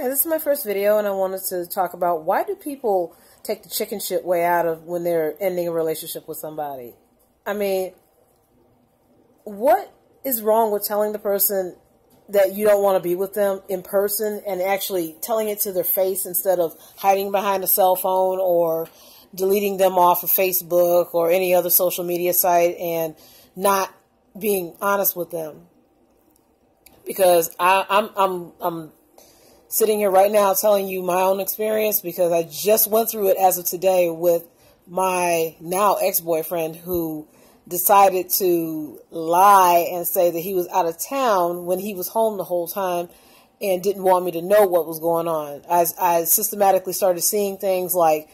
Hi, this is my first video, and I wanted to talk about why do people take the chicken shit way out of when they're ending a relationship with somebody. I mean, what is wrong with telling the person that you don't want to be with them in person and actually telling it to their face instead of hiding behind a cell phone or deleting them off of Facebook or any other social media site and not being honest with them? Because I'm sitting here right now telling you my own experience, because I just went through it as of today with my now ex-boyfriend, who decided to lie and say that he was out of town when he was home the whole time and didn't want me to know what was going on. I systematically started seeing things like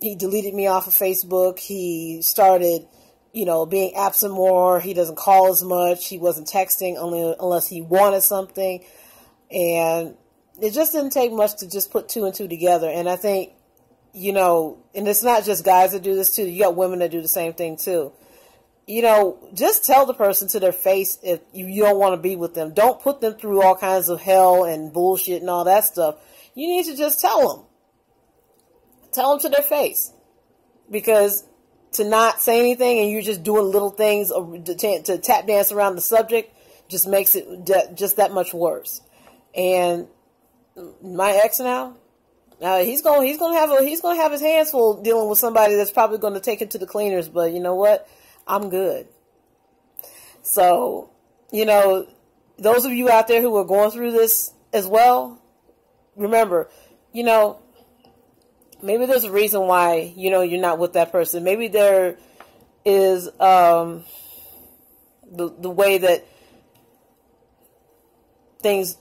he deleted me off of Facebook. He started, being absent more. He doesn't call as much. He wasn't texting unless he wanted something. And it just didn't take much to just put two and two together. And I think, and it's not just guys that do this too. You got women that do the same thing too. Just tell the person to their face if you don't want to be with them. Don't put them through all kinds of hell and bullshit and all that stuff. You need to just tell them. Tell them to their face. Because to not say anything and you're just doing little things to tap dance around the subject just makes it just that much worse. And my ex now, he's gonna have his hands full dealing with somebody that's probably going to take him to the cleaners. But you know what? I'm good. So, those of you out there who are going through this as well, remember, maybe there's a reason why, you're not with that person. Maybe there is the way that things,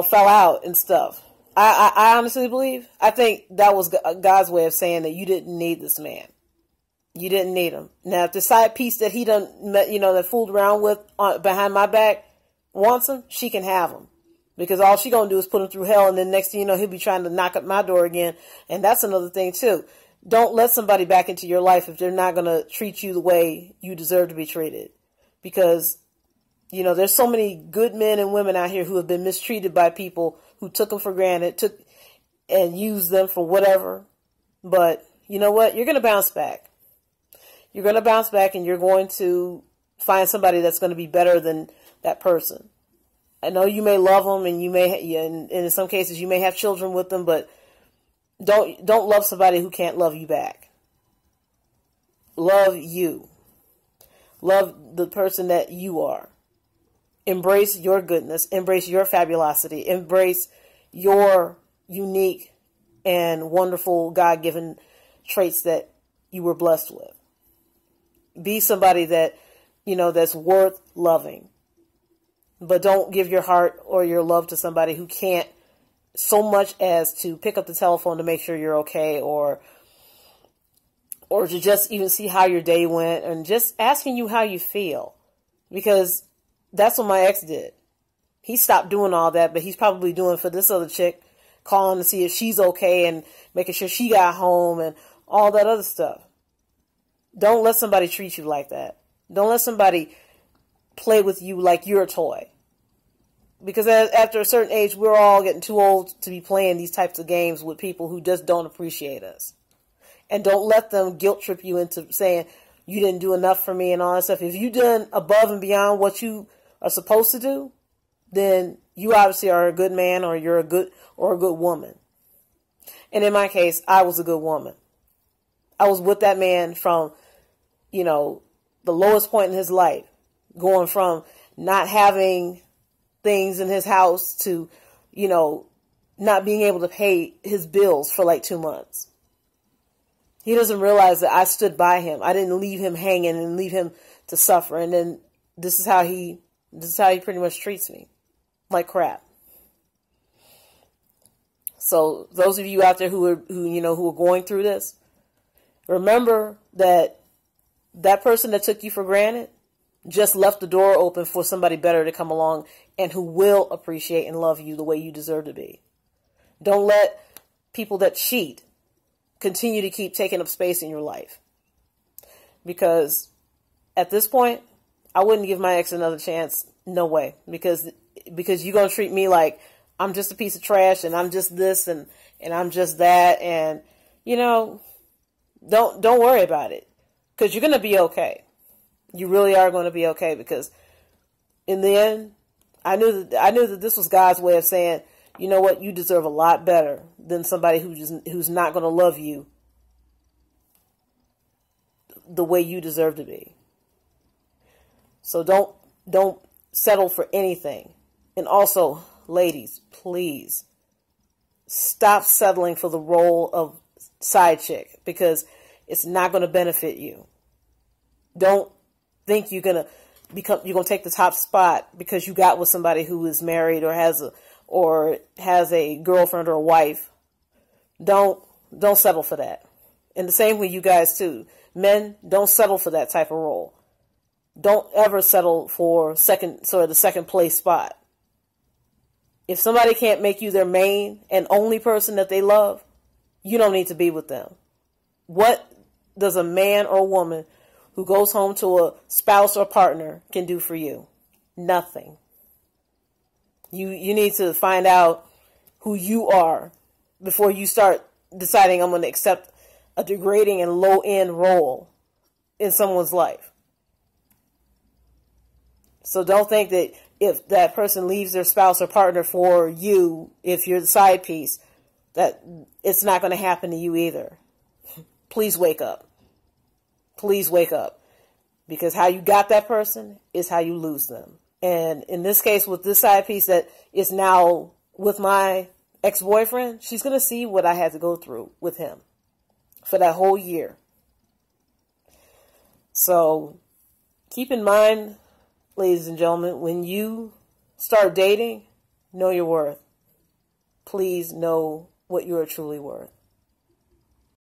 fell out and stuff. I honestly believe, I think that was God's way of saying that you didn't need this man. You didn't need him. Now, if the side piece that he done, that fooled around with behind my back wants him, she can have him. Because all she gonna do is put him through hell, and then next thing you know, he'll be trying to knock at my door again. And that's another thing too. Don't let somebody back into your life if they're not gonna treat you the way you deserve to be treated. Because, there's so many good men and women out here who have been mistreated by people who took them for granted, and used them for whatever. But you know what? You're gonna bounce back. You're going to bounce back, and you're going to find somebody that's going to be better than that person. I know you may love them, and you may, and in some cases you may have children with them, but don't love somebody who can't love you back. Love you. Love the person that you are. Embrace your goodness. Embrace your fabulosity. Embrace your unique and wonderful God-given traits that you were blessed with. Be somebody that, that's worth loving. But don't give your heart or your love to somebody who can't so much as to pick up the telephone to make sure you're okay, or to just even see how your day went and just asking you how you feel. Because that's what my ex did. He stopped doing all that, but he's probably doing for this other chick, calling to see if she's okay and making sure she got home and all that other stuff. Don't let somebody treat you like that. Don't let somebody play with you like you're a toy. Because after a certain age, we're all getting too old to be playing these types of games with people who just don't appreciate us. And don't let them guilt trip you into saying, you didn't do enough for me and all that stuff. If you've done above and beyond what you are supposed to do, then you obviously are a good man, or you're a good woman. And in my case, I was a good woman. I was with that man from, the lowest point in his life, going from not having things in his house to, not being able to pay his bills for like 2 months. He doesn't realize that I stood by him. I didn't leave him hanging and leave him to suffer. And then this is how he pretty much treats me, like crap. So those of you out there who are going through this, remember that person that took you for granted just left the door open for somebody better to come along and who will appreciate and love you the way you deserve to be. Don't let people that cheat continue to keep taking up space in your life. Because at this point, I wouldn't give my ex another chance. No way. Because you're going to treat me like I'm just a piece of trash and I'm just this and I'm just that. And, you know, don't worry about it, because you're going to be okay. You really are going to be okay, because in the end, I knew that this was God's way of saying, you know what, you deserve a lot better than somebody who's not going to love you the way you deserve to be. So don't settle for anything. And also, ladies, please stop settling for the role of side chick, because it's not going to benefit you. Don't think you're going to take the top spot because you got with somebody who is married or has a girlfriend or a wife. Don't settle for that. And the same with you guys too. Men, don't settle for that type of role. Don't ever settle for the second place spot. If somebody can't make you their main and only person that they love, you don't need to be with them. What does a man or woman who goes home to a spouse or partner can do for you? Nothing. You need to find out who you are before you start deciding I'm going to accept a degrading and low-end role in someone's life. So don't think that if that person leaves their spouse or partner for you, if you're the side piece, that it's not going to happen to you either. Please wake up. Please wake up. Because how you got that person is how you lose them. And in this case, with this side piece that is now with my ex-boyfriend, she's going to see what I had to go through with him for that whole year. So keep in mind, ladies and gentlemen, when you start dating, know your worth. Please know what you are truly worth.